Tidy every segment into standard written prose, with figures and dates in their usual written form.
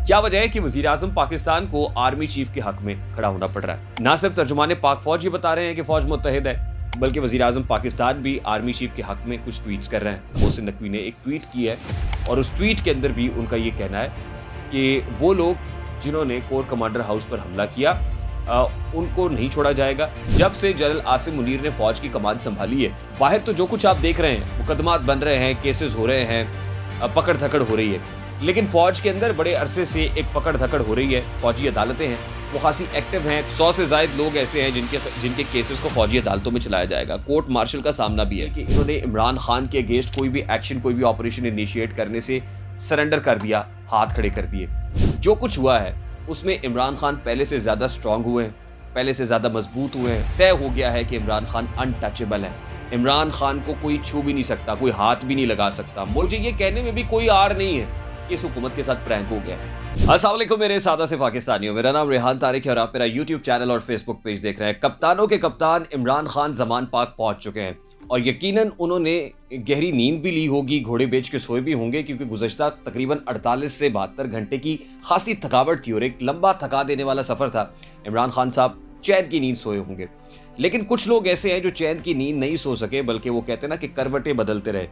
क्या वजह है कि वज़ीर-ए-आज़म पाकिस्तान को आर्मी चीफ के हक में खड़ा होना पड़ रहा है? ना सिर्फ तर्जुमाने पाक फौज ये बता रहे हैं कि फौज मुत्तहिद है, बल्कि वज़ीर-ए-आज़म पाकिस्तान भी आर्मी चीफ के हक में कुछ ट्वीट्स कर रहे हैं। मोहसिन नकवी ने एक ट्वीट की है और उस ट्वीट के अंदर भी उनका ये कहना है कि वो लोग जिन्होंने कोर कमांडर हाउस पर हमला किया उनको नहीं छोड़ा जाएगा। जब से जनरल आसिम मुनीर ने फौज की कमान संभाली है, बाहर तो जो कुछ आप देख रहे हैं, मुकदमात बन रहे हैं, केसेस हो रहे हैं, पकड़ धकड़ हो रही है, लेकिन फौज के अंदर बड़े अरसे से एक पकड़ धकड़ हो रही है। फौजी अदालतें हैं, वो खासी एक्टिव हैं। 100 से ज्यादा लोग ऐसे हैं जिनके केसेस को फौजी अदालतों में चलाया जाएगा। कोर्ट मार्शल का सामना भी है कि इन्होंने इमरान खान के अगेंस्ट कोई भी एक्शन, कोई भी ऑपरेशन इनिशिएट करने से सरेंडर कर दिया, हाथ खड़े कर दिए। जो कुछ हुआ है उसमें इमरान खान पहले से ज्यादा स्ट्रांग हुए हैं, पहले से ज्यादा मजबूत हुए हैं। तय हो गया है कि इमरान खान अनटचेबल है। इमरान खान को कोई छू भी नहीं सकता, कोई हाथ भी नहीं लगा सकता। मुझे ये कहने में भी कोई आर नहीं है, इस हुकूमत के साथ प्रैंक हो गया है। अस्सलाम वालेकुम मेरे सादा से पाकिस्तानियों, मेरा नाम रेहान तारिक है और आप मेरा यूट्यूब चैनल और फेसबुक पेज देख रहे हैं। कप्तानों के कप्तान इमरान खान जमान पाक पहुंच चुके हैं और यकीनन उन्होंने गहरी नींद भी ली होगी, घोड़े बेच के सोए भी होंगे, क्योंकि गुज़श्ता तकरीबन 48 से 72 घंटे की खासी थकावट थी और एक लंबा थका देने वाला सफर था। इमरान खान साहब चैन की नींद सोए होंगे, लेकिन कुछ लोग ऐसे हैं जो चैन की नींद नहीं सो सके, बल्कि वो कहते हैं ना कि करवटें बदलते रहे,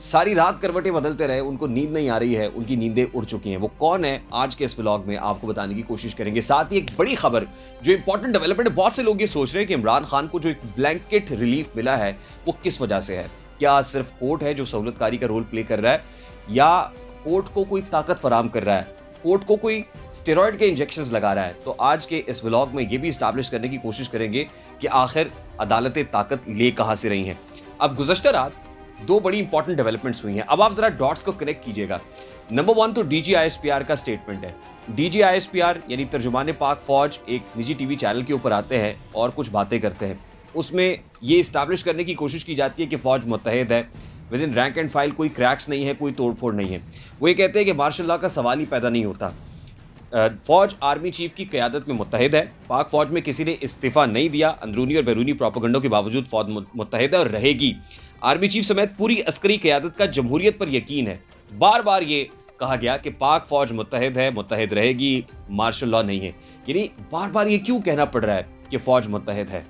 सारी रात करवटें बदलते रहे, उनको नींद नहीं आ रही है, उनकी नींदें उड़ चुकी हैं। वो कौन है, आज के इस व्लॉग में आपको बताने की कोशिश करेंगे। साथ ही एक बड़ी खबर जो इंपॉर्टेंट डेवलपमेंट, बहुत से लोग ये सोच रहे हैं कि इमरान खान को जो एक ब्लैंकेट रिलीफ मिला है वो किस वजह से है। क्या सिर्फ कोर्ट है जो सहूलतकारी का रोल प्ले कर रहा है, या कोर्ट को कोई ताकत फराम कर रहा है, कोर्ट को कोई स्टेरॉइड के इंजेक्शंस लगा रहा है? तो आज के इस व्लॉग में ये भी स्टैब्लिश करने की कोशिश करेंगे कि आखिर अदालतें ताकत ले कहां से रही हैं। अब गुज़श्ता रात दो बड़ी इंपॉर्टेंट डेवलपमेंट्स हुई हैं। अब आप जरा डॉट्स को कनेक्ट कीजिएगा। नंबर 1 तो DGISPR का स्टेटमेंट है। DGISPR यानी तर्जुमाने पाक फौज एक निजी टीवी चैनल के ऊपर आते हैं और कुछ बातें करते हैं। उसमें ये इस्टेब्लिश करने की कोशिश की जाती है कि फौज मुत्तहिद है, with in rank and file कोई क्रैक्स नहीं है, कोई तोड़फोड़ नहीं है। वो ये कहते हैं कि मार्शल लॉ का सवाल ही पैदा नहीं होता। फौज आर्मी चीफ की क़यादत में मुत्तहिद है। पाक फौज में किसी ने इस्तीफ़ा नहीं दिया। अंदरूनी और बैरूनी प्रोपेगेंडों के बावजूद फौज मुत्तहिद है और रहेगी। आर्मी चीफ समेत पूरी अस्करी क़यादत का जमहूरियत पर यकीन है। बार बार ये कहा गया कि पाक फौज मुत्तहिद है, मुत्तहिद रहेगी, मार्शल लॉ नहीं है। यानी बार बार ये क्यों कहना पड़ रहा है कि फौज मुत्तहिद है?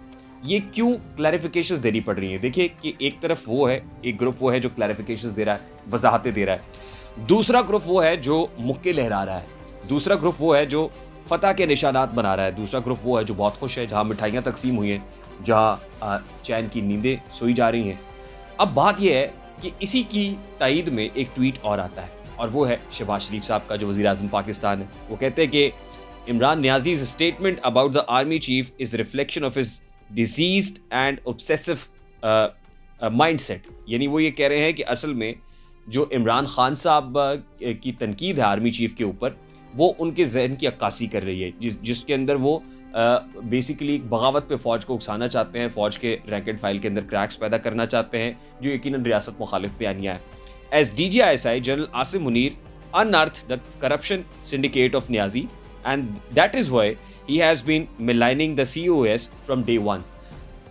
ये क्यों क्लैरिफिकेशंस देनी पड़ रही हैं? देखिए कि एक तरफ वो है, एक ग्रुप वो है जो क्लैरिफिकेशंस दे रहा है, वजाहतें दे रहा है। दूसरा ग्रुप वो है जो मुक्के लहरा रहा है। दूसरा ग्रुप वो है जो फतह के निशानात बना रहा है। दूसरा ग्रुप वो है जो बहुत खुश है, जहां मिठाइयाँ तकसीम हुई हैं, जहां चैन की नींदें सोई जा रही हैं। अब बात यह है कि इसी की तायद में एक ट्वीट और आता है और वो है शहबाज शरीफ साहब का, जो वज़ीर-ए-आज़म पाकिस्तान है। वो कहते हैं कि Imran Niazi's statement about the army chief is reflection of his diseased and obsessive mindset. यानी वो ये कह रहे हैं कि असल में जो इमरान खान साहब की तनकीद है आर्मी चीफ के ऊपर, वो उनके जहन की अक्कासी कर रही है, जिसके अंदर वो बेसिकली बगावत पे फौज को उकसाना चाहते हैं, फौज के रैंक एंड फाइल के अंदर क्रैक्स पैदा करना चाहते हैं, जो यकीनन रियासत मुखालिफ बयानिया है। As DGISI general Asim Munir unearthed the corruption syndicate of Niazi and that is why he has been maligning the COS from day one।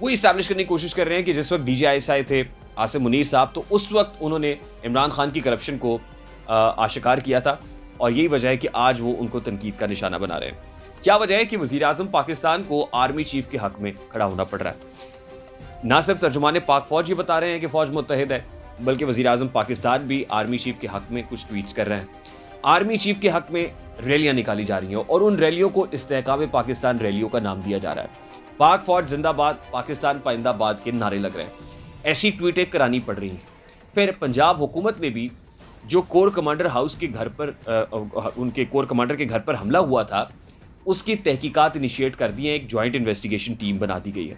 वो इस्टेब्लिश करने की कोशिश कर रहे हैं कि जिस वक्त DGISI थे आसिम मुनीर साहब, तो उस वक्त उन्होंने इमरान खान की करप्शन को आशिकार किया था और यही वजह है कि आज वो उनको तनकीद का निशाना बना रहे हैं। क्या वजह है कि वज़ीर-ए-आज़म पाकिस्तान को आर्मी चीफ के हक में खड़ा होना पड़ रहा है? ना सिर्फ तर्जुमाने पाक फौज ये बता रहे हैं कि फौज मुत्तहिद है, बल्कि वज़ीर-ए-आज़म पाकिस्तान भी आर्मी चीफ के हक में कुछ ट्वीट्स कर रहे हैं। आर्मी चीफ के हक में रैलियां निकाली जा रही हैं और उन रैलियों को इस्तेहकाम पाकिस्तान रैलियों का नाम दिया जा रहा है। पाक फौज जिंदाबाद, पाकिस्तान पाइंदाबाद के नारे लग रहे हैं। ऐसी ट्वीटें करानी पड़ रही हैं। फिर पंजाब हुकूमत ने भी जो कोर कमांडर हाउस के घर पर उनके कोर कमांडर के घर पर हमला हुआ था, उसकी तहकीकात इनिशिएट कर दी है। एक जॉइंट इन्वेस्टिगेशन टीम बना दी गई है।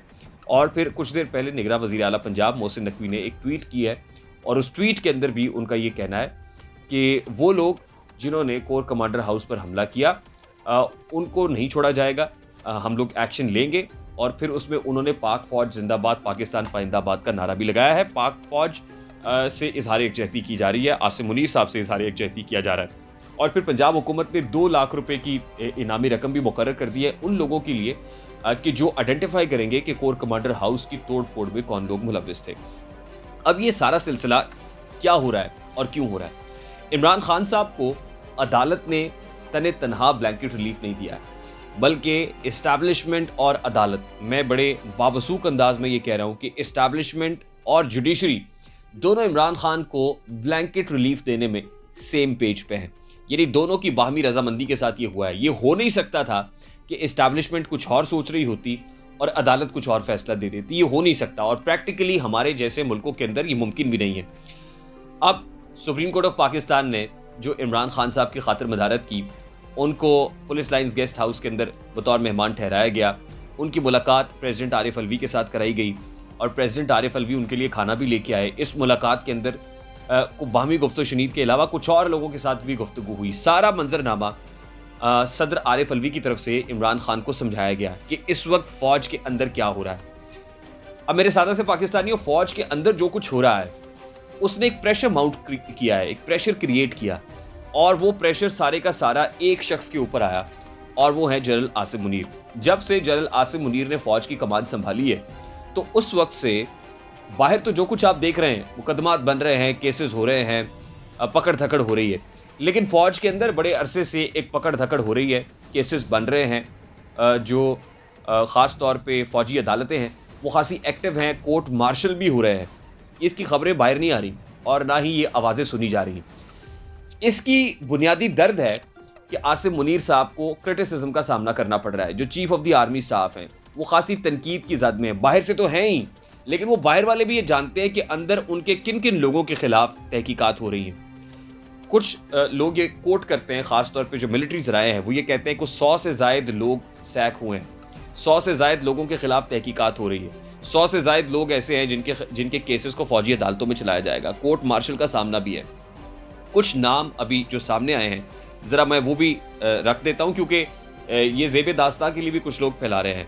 और फिर कुछ देर पहले निगरां वज़ीर आला पंजाब मोहसिन नकवी ने एक ट्वीट की है और उस ट्वीट के अंदर भी उनका ये कहना है कि वो लोग जिन्होंने कोर कमांडर हाउस पर हमला किया उनको नहीं छोड़ा जाएगा, हम लोग एक्शन लेंगे। और फिर उसमें उन्होंने पाक फौज जिंदाबाद, पाकिस्तान पाइंदाबाद का नारा भी लगाया है। पाक फौज से इजहार यकजहती की जा रही है, आसिम मुनीर साहब से इजहार यकजहती किया जा रहा है। और फिर पंजाब हुकूमत ने 2 लाख रुपए की इनामी रकम भी मुकर्रर कर दी है उन लोगों के लिए कि जो आइडेंटिफाई करेंगे कि कोर कमांडर हाउस की तोड़ फोड़ में कौन लोग मुलव्विस थे। अब ये सारा सिलसिला क्या हो रहा है और क्यों हो रहा है? इमरान खान साहब को अदालत ने तने तनहा ब्लैंकेट रिलीफ नहीं दिया है, बल्कि इस्टेब्लिशमेंट और अदालत, मैं बड़े बावसूख अंदाज में ये कह रहा हूँ कि इस्टेब्लिशमेंट और जुडिशरी दोनों इमरान खान को ब्लैंकेट रिलीफ देने में सेम पेज पे हैं। यानी दोनों की बाहमी रजामंदी के साथ ये हुआ है। ये हो नहीं सकता था कि इस्टेब्लिशमेंट कुछ और सोच रही होती और अदालत कुछ और फैसला दे देती। ये हो नहीं सकता और प्रैक्टिकली हमारे जैसे मुल्कों के अंदर ये मुमकिन भी नहीं है। अब सुप्रीम कोर्ट ऑफ पाकिस्तान ने जो इमरान खान साहब की खातिर मदारत की, उनको पुलिस लाइन्स गेस्ट हाउस के अंदर बतौर मेहमान ठहराया गया। उनकी मुलाकात प्रेसिडेंट आरिफ अलवी के साथ कराई गई और प्रेसिडेंट आरिफ अलवी उनके लिए खाना भी लेके आए। इस मुलाकात के अंदर बाहमी गुफ्तगू शनीद के अलावा कुछ और लोगों के साथ भी गुफ्तगू हुई। सारा मंजरनामा सदर आरिफ अलवी की तरफ से इमरान खान को समझाया गया कि इस वक्त फ़ौज के अंदर क्या हो रहा है। अब मेरे सादा से पाकिस्तानियों, फ़ौज के अंदर जो कुछ हो रहा है उसने एक प्रेशर माउंट किया है, एक प्रेशर क्रिएट किया और वो प्रेशर सारे का सारा एक शख्स के ऊपर आया और वो है जनरल आसिम मुनीर। जब से जनरल आसिम मुनीर ने फ़ौज की कमान संभाली है तो उस वक्त से बाहर तो जो कुछ आप देख रहे हैं, मुकदमात बन रहे हैं, केसेस हो रहे हैं, पकड़ धकड़ हो रही है, लेकिन फ़ौज के अंदर बड़े अरसे से एक पकड़ धकड़ हो रही है, केसेस बन रहे हैं। जो ख़ास तौर पे फ़ौजी अदालतें हैं वो खासी एक्टिव हैं, कोर्ट मार्शल भी हो रहे हैं। इसकी खबरें बाहर नहीं आ रही और ना ही ये आवाज़ें सुनी जा रही। इसकी बुनियादी दर्द है कि आसिम मुनीर साहब को क्रिटिसिज्म का सामना करना पड़ रहा है। जो chief of the army staff हैं वो खासी तनकीद की जद में हैं। बाहर से तो हैं ही, लेकिन वो बाहर वाले भी ये जानते हैं कि अंदर उनके किन किन लोगों के खिलाफ तहकीकात हो रही हैं। कुछ लोग ये कोट करते हैं, ख़ास तौर पे जो मिलिट्री ज़राए हैं वो ये कहते हैं कि 100 से ज़ायद लोग सैक हुए हैं, 100 से ज़ायद लोगों के खिलाफ तहकीकात हो रही है, 100 से ज़ायद लोग ऐसे हैं जिनके केसेस को फ़ौजी अदालतों में चलाया जाएगा। कोर्ट मार्शल का सामना भी है। कुछ नाम अभी जो सामने आए हैं ज़रा मैं वो भी रख देता हूँ, क्योंकि ये ज़ेब दास्तां के लिए भी कुछ लोग फैला रहे हैं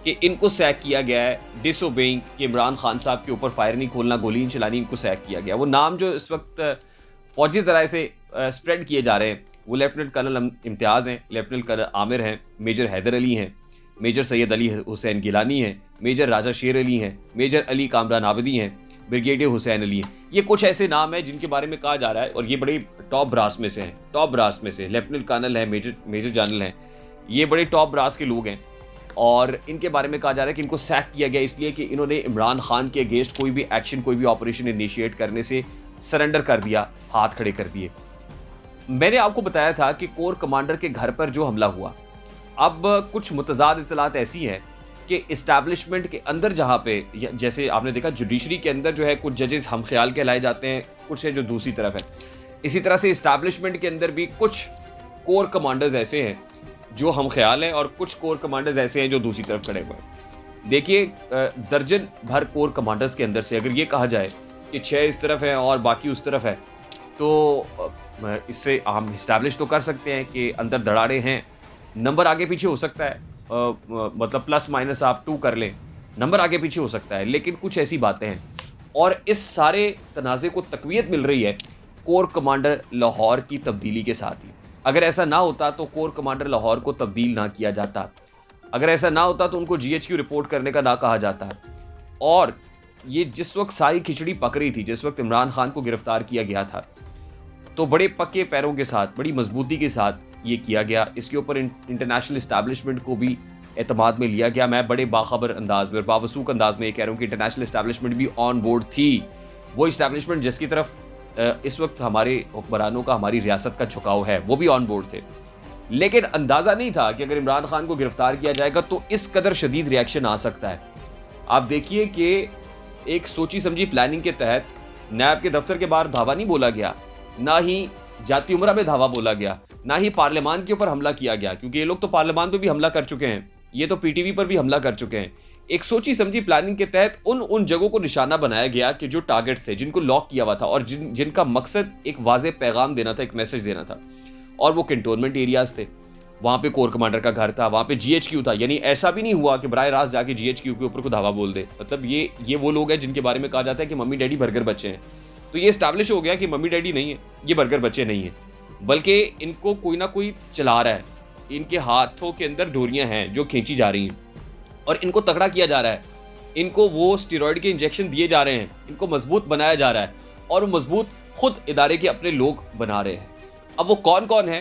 कि इनको सैक किया गया है, डिसओबेइंग कि इमरान खान साहब के ऊपर फायर नहीं खोलना, गोली नहीं चलानी, इनको सैक किया गया। वो नाम जो इस वक्त फ़ौजी ज़राए से स्प्रेड किए जा रहे हैं वो लेफ्टिनेंट कर्नल इम्तियाज़ हैं, लेफ्टिनेंट कर्नल आमिर हैं, मेजर हैदर अली हैं, मेजर सैयद अली हुसैन गिलानी हैं, मेजर राजा शेर अली हैं, मेजर अली कामरान आबदी हैं, ब्रिगेडियर हुसैन अली हैं। ये कुछ ऐसे नाम हैं जिनके बारे में कहा जा रहा है और ये बड़े टॉप ब्रास में से हैं, टॉप ब्रास में से लेफ्टिनेंट कर्नल हैं, मेजर जनरल हैं, ये बड़े टॉप ब्रास के लोग हैं और इनके बारे में कहा जा रहा है कि इनको सैक किया गया इसलिए कि इन्होंने इमरान खान के अगेंस्ट कोई भी एक्शन, कोई भी ऑपरेशन इनिशिएट करने से सरेंडर कर दिया, हाथ खड़े कर दिए। मैंने आपको बताया था कि कोर कमांडर के घर पर जो हमला हुआ, अब कुछ मुतज़ाद इतलात ऐसी हैं कि इस्टेब्लिशमेंट के अंदर जहाँ पे, जैसे आपने देखा जुडिशरी के अंदर जो है कुछ जजेस हम ख्याल कहलाए जाते हैं, कुछ है जो दूसरी तरफ है। इसी तरह से इस्टेब्लिशमेंट के अंदर भी कुछ कोर कमांडर्स ऐसे हैं जो हम ख्याल हैं और कुछ कोर कमांडर्स ऐसे हैं जो दूसरी तरफ खड़े हुए हैं। देखिए, दर्जन भर कोर कमांडर्स के अंदर से अगर ये कहा जाए कि 6 इस तरफ है और बाकी उस तरफ है, तो इससे हम इस्टेब्लिश तो कर सकते हैं कि अंदर दरारें हैं। नंबर आगे पीछे हो सकता है, मतलब प्लस माइनस आप 2 कर लें, नंबर आगे पीछे हो सकता है, लेकिन कुछ ऐसी बातें हैं और इस सारे तनाज़े को तक़वियत मिल रही है कोर कमांडर लाहौर की तब्दीली के साथ ही। अगर ऐसा ना होता तो कोर कमांडर लाहौर को तब्दील ना किया जाता, अगर ऐसा ना होता तो उनको GHQ रिपोर्ट करने का ना कहा जाता। और ये जिस वक्त सारी खिचड़ी पक रही थी, जिस वक्त इमरान खान को गिरफ्तार किया गया था, तो बड़े पक्के पैरों के साथ, बड़ी मजबूती के साथ ये किया गया। इसके ऊपर इंटरनेशनल इस्टेब्लिशमेंट को भी एतमाद में लिया गया। मैं बड़े बाखबर अंदाज में और बावसूख अंदाज में ये कह रहा हूँ कि इंटरनेशनल इस्टेब्लिशमेंट भी ऑन बोर्ड थी। वो इस्टेब्लिशमेंट जिसकी तरफ इस वक्त हमारे हुक्मरानों का, हमारी रियासत का झुकाव है, वो भी ऑन बोर्ड थे। लेकिन अंदाज़ा नहीं था कि अगर इमरान खान को गिरफ्तार किया जाएगा तो इस कदर शदीद रिएक्शन आ सकता है। आप देखिए कि एक सोची समझी प्लानिंग के तहत नायब के दफ्तर के बाहर धावा नहीं बोला गया, ना ही जाती उमरा में धावा बोला गया, ना ही पार्लियामान के ऊपर हमला किया गया, क्योंकि ये लोग तो पार्लियामान पे भी हमला कर चुके हैं, ये तो PTV पर भी हमला कर चुके हैं। एक सोची समझी प्लानिंग के तहत उन जगहों को निशाना बनाया गया कि जो टारगेट्स थे, जिनको लॉक किया हुआ था और जिनका मकसद एक वाज़ेह पैगाम देना था, एक मैसेज देना था, और वो कंटोनमेंट एरियाज थे। वहाँ पे कोर कमांडर का घर था, वहाँ पे GHQ था। यानी ऐसा भी नहीं हुआ कि बराह रास्त जाके GHQ के ऊपर को धावा बोल दे। मतलब ये वो लोग हैं जिनके बारे में कहा जाता है कि मम्मी डैडी बर्गर बच्चे हैं। तो ये इस्टेब्लिश हो गया कि मम्मी डैडी नहीं है, ये बर्गर बच्चे नहीं है, बल्कि इनको कोई ना कोई चला रहा है, इनके हाथों के अंदर डोरियां हैं जो खींची जा रही हैं और इनको तगड़ा किया जा रहा है, इनको वो स्टेरॉइड के इंजेक्शन दिए जा रहे हैं, इनको मजबूत बनाया जा रहा है और वो मजबूत खुद इदारे के अपने लोग बना रहे हैं। अब वो कौन कौन है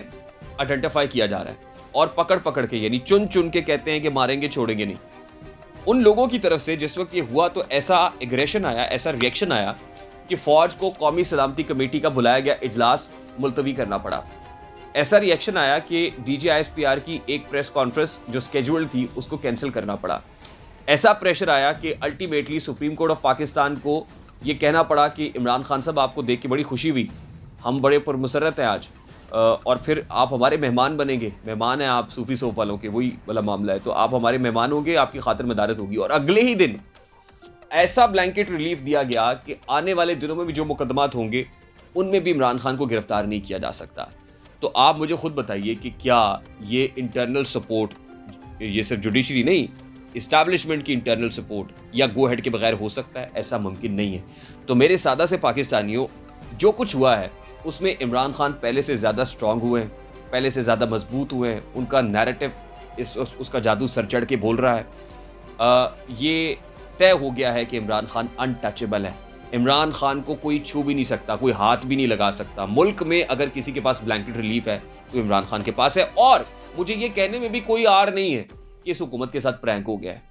आइडेंटिफाई किया जा रहा है और पकड़ पकड़ के, यानी चुन चुन के कहते हैं कि मारेंगे छोड़ेंगे नहीं। उन लोगों की तरफ से जिस वक्त ये हुआ तो ऐसा एग्रेशन आया, ऐसा रिएक्शन आया कि फौज को कौमी सलामती कमेटी का बुलाया गया इजलास मुलतवी करना पड़ा। ऐसा रिएक्शन आया कि DGISPR की एक प्रेस कॉन्फ्रेंस जो स्केड्यूल्ड थी उसको कैंसिल करना पड़ा। ऐसा प्रेशर आया कि ultimately supreme court of Pakistan को ये कहना पड़ा कि इमरान खान साहब, आपको देख के बड़ी खुशी हुई, हम बड़े पुरमसरत हैं आज, और फिर आप हमारे मेहमान बनेंगे। मेहमान हैं आप सूफी सोफ वालों के, वही वाला मामला है। तो आप हमारे मेहमान होंगे, आपकी खातिर मदारत होगी। और अगले ही दिन ऐसा ब्लैंकेट रिलीफ दिया गया कि आने वाले दिनों में भी जो मुकदमात होंगे उनमें भी इमरान खान को गिरफ्तार नहीं किया जा सकता। तो आप मुझे खुद बताइए कि क्या ये इंटरनल सपोर्ट, ये सिर्फ जुडिशरी नहीं, इस्टेब्लिशमेंट की इंटरनल सपोर्ट या गो हेड के बगैर हो सकता है? ऐसा मुमकिन नहीं है। तो मेरे सादा से पाकिस्तानियों, जो कुछ हुआ है उसमें इमरान खान पहले से ज़्यादा स्ट्रांग हुए हैं, पहले से ज़्यादा मजबूत हुए हैं। उनका नैरेटिव उसका जादू सर चढ़ के बोल रहा है। ये तय हो गया है कि इमरान खान अनटचेबल है। इमरान खान को कोई छू भी नहीं सकता, कोई हाथ भी नहीं लगा सकता। मुल्क में अगर किसी के पास ब्लैंकेट रिलीफ है तो इमरान खान के पास है। और मुझे ये कहने में भी कोई आड़ नहीं है कि इस हुकूमत के साथ प्रैंक हो गया है।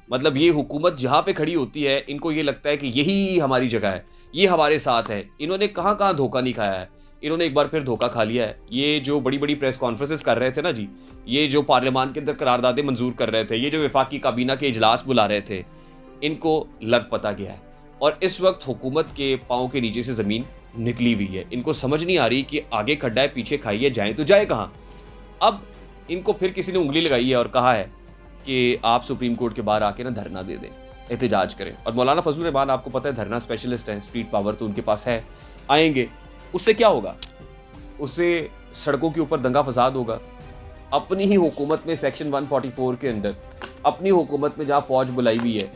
मतलब ये हुकूमत जहाँ पे खड़ी होती है, इनको ये लगता है कि यही हमारी जगह है, ये हमारे साथ है। इन्होंने कहाँ कहाँ धोखा नहीं खाया है, इन्होंने एक बार फिर धोखा खा लिया है। ये जो बड़ी बड़ी प्रेस कॉन्फ्रेंसेस कर रहे थे ना जी, ये जो पार्लियामान के अंदर करारदादें मंजूर कर रहे थे, ये जो वफाकी काबीना के इजलास बुला रहे थे, इनको लग पता गया है। और इस वक्त हुकूमत के पाँव के नीचे से ज़मीन निकली हुई है। इनको समझ नहीं आ रही कि आगे खड्डा है, पीछे खाई है, जाए तो जाए कहाँ। अब इनको फिर किसी ने उंगली लगाई है और कहा है कि आप सुप्रीम कोर्ट के बाहर आके ना धरना दे दें, एहतजाज करें। और मौलाना फजलुर रहमान, आपको पता है, धरना स्पेशलिस्ट हैं, स्ट्रीट पावर तो उनके पास है। आएंगे, उससे क्या होगा? उससे सड़कों के ऊपर दंगा फसाद होगा। अपनी ही हुकूमत में सेक्शन 144 के अंदर, अपनी हुकूमत में जहाँ फौज बुलाई हुई है,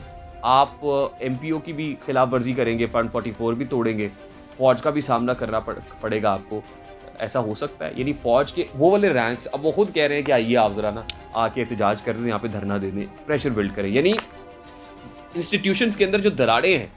आप MPO की भी खिलाफ वर्जी करेंगे, 144 भी तोड़ेंगे, फौज का भी सामना करना पड़ेगा आपको। ऐसा हो सकता है? यानी फौज के वो वाले रैंक्स, अब वो खुद कह रहे हैं कि आइए आप जरा ना आके एहतजाज कर रहे हैं, यहाँ पे धरना दे दें, प्रेशर बिल्ड करें। यानी इंस्टीट्यूशंस के अंदर जो दरारें हैं,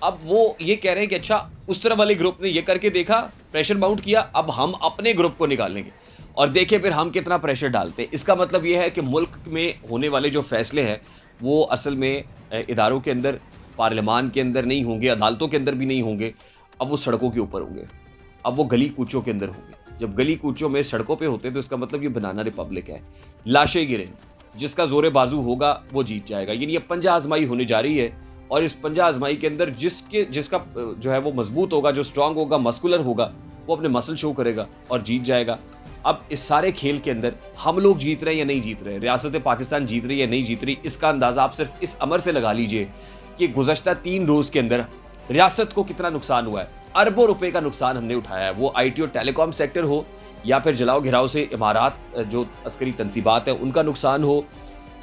अब वो ये कह रहे हैं कि अच्छा, उस तरह वाले ग्रुप ने ये करके देखा, प्रेशर माउंट किया, अब हम अपने ग्रुप को निकालेंगे और देखिए फिर हम कितना प्रेशर डालते हैं। इसका मतलब ये है कि मुल्क में होने वाले जो फैसले हैं वो असल में इदारों के अंदर, पार्लियामान के अंदर नहीं होंगे, अदालतों के अंदर भी नहीं होंगे, अब वो सड़कों के ऊपर होंगे, अब वो गली कूचों के अंदर होंगे। जब गली कूचों में सड़कों पे होते हैं तो इसका मतलब ये बनाना रिपब्लिक है। लाशें गिरे, जिसका जोरे बाजू होगा वो जीत जाएगा। यानी ये पंजा आजमाई होने जा रही है और इस पंजा आजमाई के अंदर जिसका जो है वो मजबूत होगा, जो स्ट्रांग होगा, मस्कुलर होगा, वो अपने मसल शो करेगा और जीत जाएगा। अब इस सारे खेल के अंदर हम लोग जीत रहे हैं या नहीं जीत रहे, रियासत पाकिस्तान जीत रही है या नहीं जीत रही, इसका अंदाजा आप सिर्फ इस अमर से लगा लीजिए कि गुज़श्ता 3 रोज़ के अंदर रियासत को कितना नुकसान हुआ है। अरबों रुपए का नुकसान हमने उठाया है, वो IT और टेलीकॉम सेक्टर हो या फिर जलाओ घिराव से इमारात जो अस्करी तंसीबात है उनका नुकसान हो,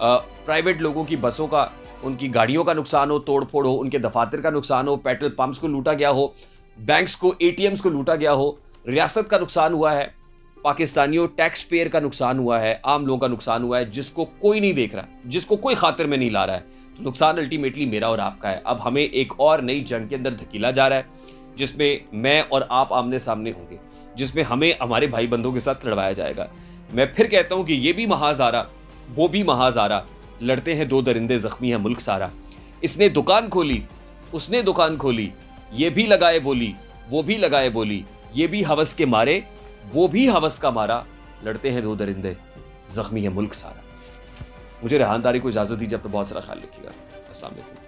प्राइवेट लोगों की बसों का, उनकी गाड़ियों का नुकसान हो, तोड़ फोड़ हो, उनके दफातर का नुकसान हो, पेट्रोल पंप्स को लूटा गया हो, बैंक्स को, ATMs को लूटा गया हो, रियासत का नुकसान हुआ है, पाकिस्तानियों टैक्स पेयर का नुकसान हुआ है, आम लोगों का नुकसान हुआ है, जिसको कोई नहीं देख रहा, जिसको कोई खातिर में नहीं ला रहा है। तो नुकसान अल्टीमेटली मेरा और आपका है। अब हमें एक और नई जंग के अंदर धकेला जा रहा है जिसमें मैं और आप आमने सामने होंगे, जिसमें हमें हमारे भाई बंधुओं के साथ लड़वाया जाएगा। मैं फिर कहता हूं कि ये भी महाजारा, वो भी महाजारा, लड़ते हैं 2 दरिंदे, जख्मी है मुल्क सारा। इसने दुकान खोली, उसने दुकान खोली, ये भी लगाए बोली, वो भी लगाए बोली, ये भी हवस के मारे, वो भी हवस का मारा, लड़ते हैं 2 दरिंदे, जख्मी है मुल्क सारा। मुझे रेहान तारी को इजाजत दीजिए, अपना बहुत सारा ख्याल रखिएगा। अस्सलाम वालेकुम।